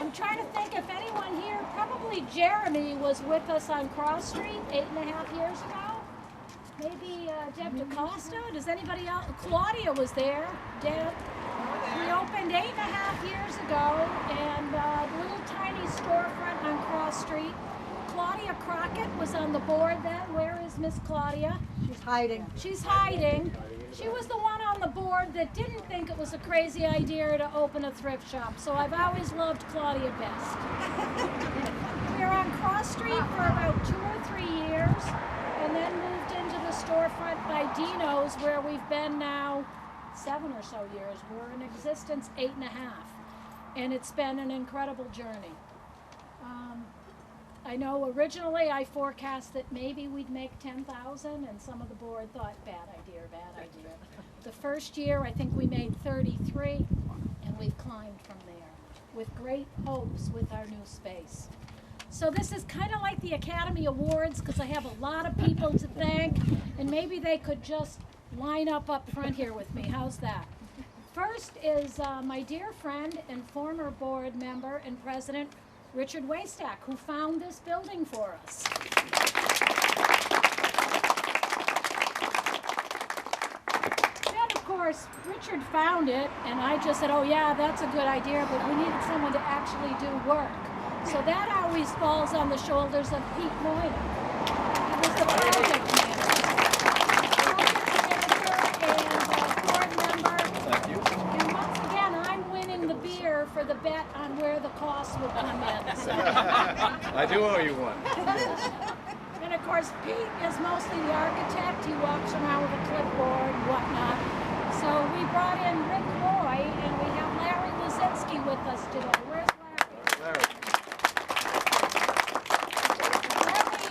I'm trying to think if anyone here, probably Jeremy was with us on Cross Street 8.5 years ago. Maybe Deb DaCosta. Does anybody else? Claudia was there. Deb. We opened 8.5 years ago, and a little tiny storefront on Cross Street. Claudia Crockett was on the board then. Where is Miss Claudia? She's hiding. She's hiding. She was the one on the board that didn't think it was a crazy idea to open a thrift shop, so I've always loved Claudia best. We were on Cross Street for about 2 or 3 years, and then moved into the storefront by Dino's, where we've been now 7 or so years. We're in existence 8.5, and it's been an incredible journey. I know originally I forecast that maybe we'd make 10,000, and some of the board thought, bad idea. The first year I think we made 33, and we've climbed from there with great hopes with our new space. So this is kind of like the Academy Awards, because I have a lot of people to thank, and maybe they could just line up front here with me. How's that? First is my dear friend and former board member and president, Richard Waystack, who found this building for us. Then, of course, Richard found it, and I just said, oh yeah, that's a good idea, but we needed someone to actually do work. So that always falls on the shoulders of Pete Moynihan. He was the project manager. For the bet on where the costs would come in. So. I do owe you one. And of course, Pete is mostly the architect. He walks around with a clipboard and whatnot. So we brought in Rick Roy, and we have Larry Lazinski with us today. Where's Larry?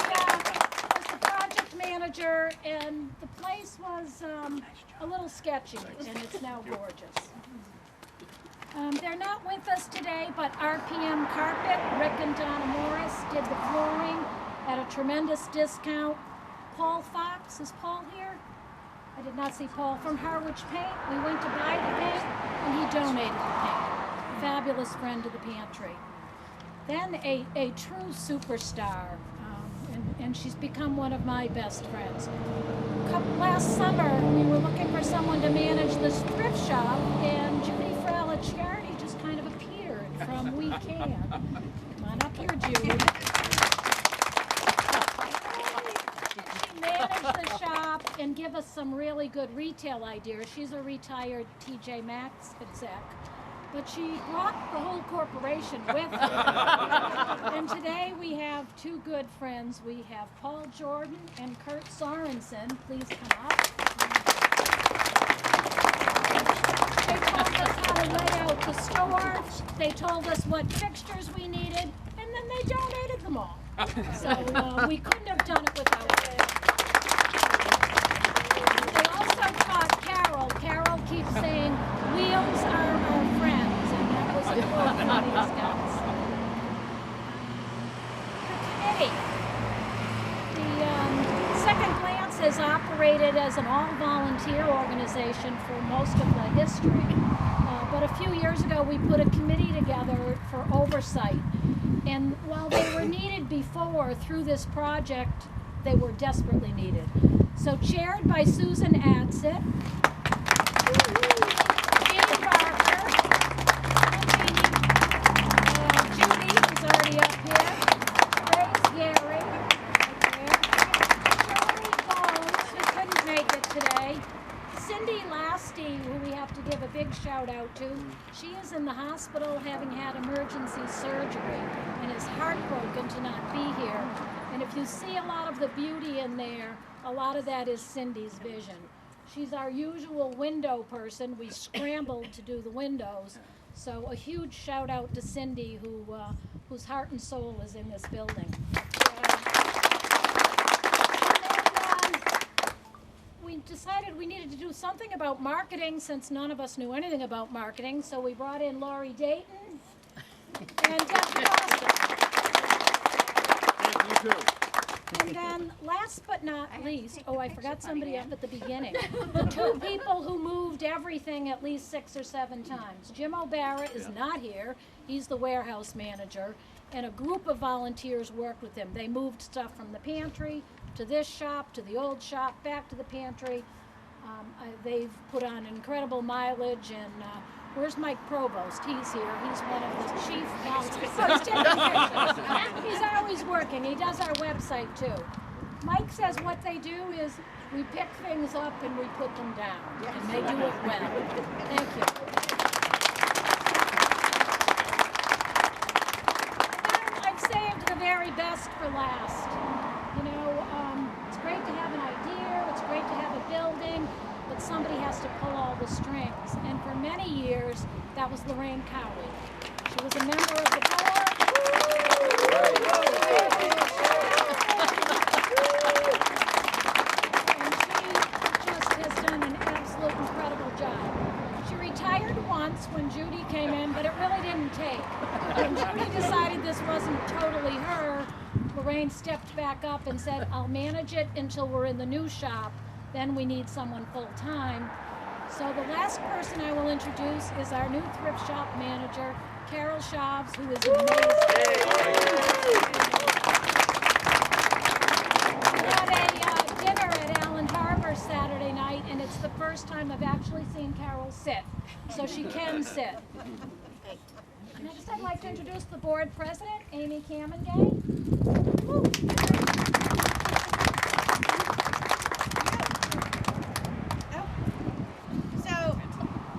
Larry was the project manager, and the place was a little sketchy, and it's now gorgeous. They're not with us today, but RPM Carpet, Rick and Donna Morris, did the flooring at a tremendous discount. Paul Fox, is Paul here? I did not see Paul. From Harwich Paint, we went to buy the paint, and he donated the paint. Fabulous friend of the Pantry. Then a true superstar, and she's become one of my best friends. Last summer, we were looking for someone to manage this thrift shop, and Judy Charity just kind of appeared from We Can. Come on up here, Judy. She managed the shop and give us some really good retail ideas. She's a retired TJ Maxx exec, but she brought the whole corporation with her. And today we have two good friends. We have Paul Jordan and Kurt Sorensen. Please come up. Lay out the store. They told us what fixtures we needed, and then they donated them all. So we couldn't have done it without it. They also taught Carol. Carol keeps saying, "Wheels are our friends," and that was a quote from these guys. The committee. The Second Glance has operated as an all-volunteer organization for most of the history. But a few years ago, we put a committee together for oversight. And while they were needed before, through this project, they were desperately needed. So chaired by Susan Adsit, Jean Barker, Judy, who's already up here, Grace Gary, Shirley Bones, who couldn't make it today, Cindy Lasty, who we have to give a big shout out to. She is in the hospital having had emergency surgery and is heartbroken to not be here. And if you see a lot of the beauty in there, a lot of that is Cindy's vision. She's our usual window person. We scrambled to do the windows. So a huge shout out to Cindy, whose heart and soul is in this building. We decided we needed to do something about marketing since none of us knew anything about marketing, so we brought in Laurie Dayton and Deb DaCosta. And you too. And then, last but not least, oh, I forgot somebody up at the beginning. The two people who moved everything at least 6 or 7 times. Jim O'Barra is not here. He's the warehouse manager. And a group of volunteers worked with him. They moved stuff from the pantry to this shop, to the old shop, back to the pantry. They've put on incredible mileage, and where's Mike Provost? He's here. He's one of the chief volunteers. Oh, he's taking pictures. He's always working. He does our website too. Mike says what they do is we pick things up and we put them down, and they do it well. Thank you. I've saved the very best for last. You know, it's great to have an idea. It's great to have a building. But somebody has to pull all the strings. And for many years, that was Lorraine Cowie. She was a member of the board. And she just has done an absolute incredible job. She retired once when Judy came in, but it really didn't take. When Judy decided this wasn't totally her, Lorraine stepped back up and said, I'll manage it until we're in the new shop. Then we need someone full-time. So the last person I will introduce is our new thrift shop manager, Carol Shavs, who is amazing. We had a dinner at Allen Harbor Saturday night, and it's the first time I've actually seen Carol sit. So she can sit. Next, I'd like to introduce the board president, Amy Kamengay. Woo.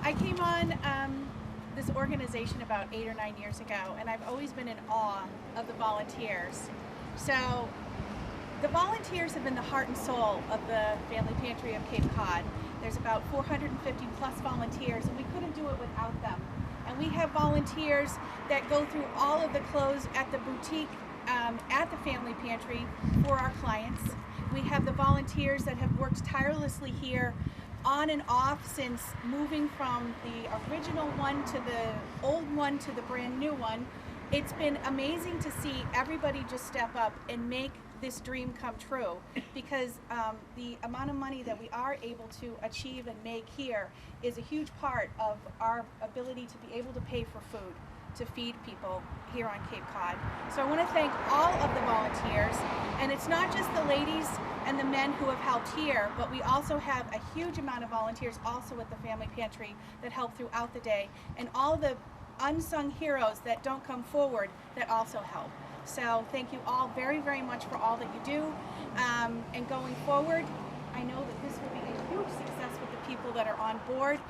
I came on this organization about 8 or 9 years ago, and I've always been in awe of the volunteers. So the volunteers have been the heart and soul of the Family Pantry of Cape Cod. There's about 450 plus volunteers, and we couldn't do it without them. And we have volunteers that go through all of the clothes at the boutique at the Family Pantry for our clients. We have the volunteers that have worked tirelessly here on and off since moving from the original one to the old one to the brand new one. It's been amazing to see everybody just step up and make this dream come true, because the amount of money that we are able to achieve and make here is a huge part of our ability to be able to pay for food, to feed people here on Cape Cod. So I want to thank all of the volunteers, and it's not just the ladies and the men who have helped here, but we also have a huge amount of volunteers also at the Family Pantry that help throughout the day, and all the unsung heroes that don't come forward that also help. So thank you all very, very much for all that you do, and going forward, I know that this will be a huge success with the people that are on board.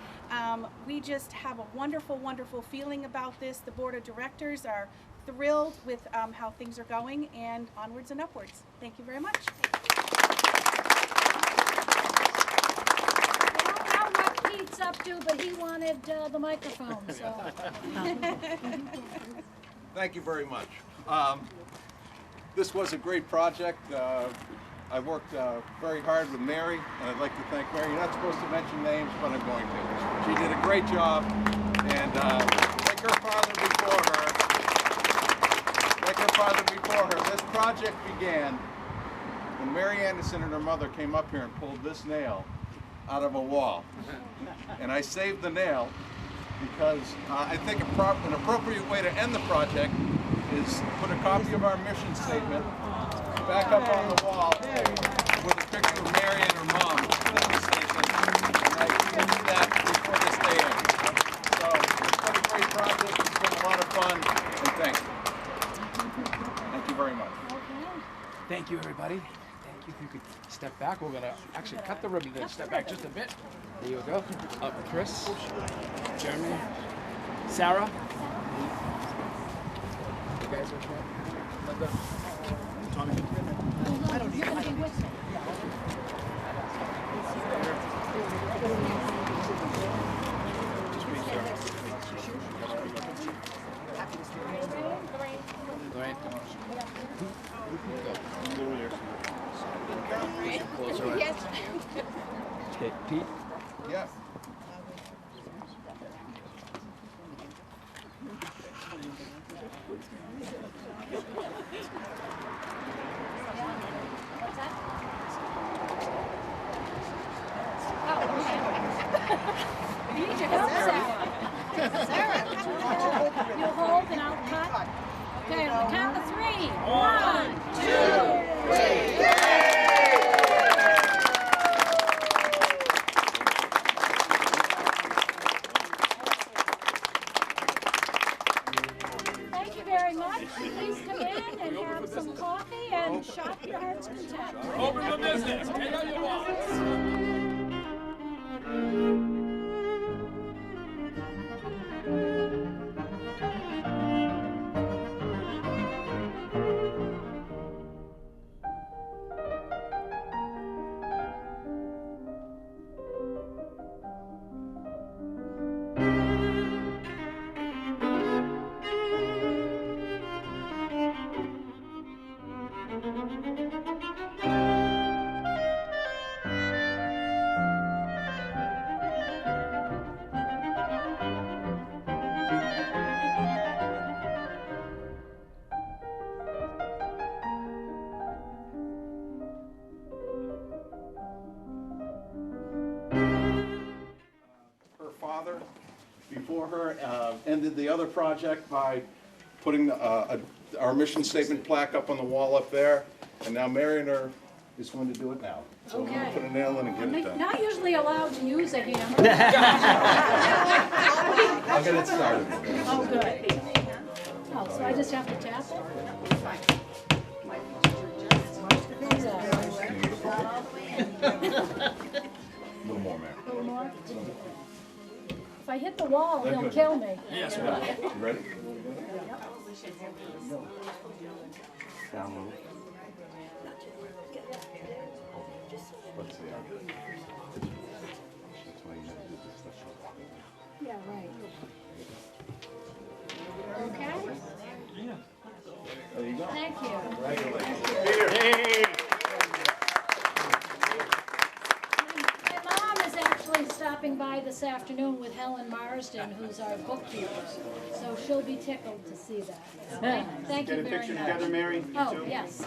We just have a wonderful, wonderful feeling about this. The board of directors are thrilled with how things are going, and onwards and upwards. Thank you very much. I don't know what Pete's up to, but he wanted the microphone, so. Thank you very much. This was a great project. I worked very hard with Mary, and I'd like to thank Mary. You're not supposed to mention names, but I'm going to. She did a great job, and like her father before her, this project began when Mary Anderson and her mother came up here and pulled this nail out of a wall. And I saved the nail because I think an appropriate way to end the project is put a copy of our mission statement back up on the wall with a picture of Mary and her mom at the station. And I did that before this day ended. So it's been a great project. It's been a lot of fun. And thank you. Thank you very much. Thank you, everybody. Thank you. If you could step back, we're going to actually cut the ribbon there. Step back just a bit. There you go. Up, Chris, Jeremy, Sarah. You guys are Linda, Tommy. I don't need it. Just make sure. Lorraine. Yes. Okay, Pete. Yes. and shop your heart's content. Open the business. Take out your wallets. Her father, before her, ended the other project by putting our mission statement plaque up on the wall up there, and now Mary and her is going to do it now. So we're gonna put a nail in and get it done. Not usually allowed to use a hammer. I'll get it started. Oh, good. Oh, so I just have to tap it? Who's that? A little more, Mary. A little more? If I hit the wall, he'll kill me. You ready? Down a little. Let's see. That's why you gotta do this stuff. Yeah, right. Okay, There you go. thank you. My mom is actually stopping by this afternoon with Helen Marsden, who's our bookkeeper. So she'll be tickled to see that. Thank you very much. Get a picture together, Mary? Oh, yes.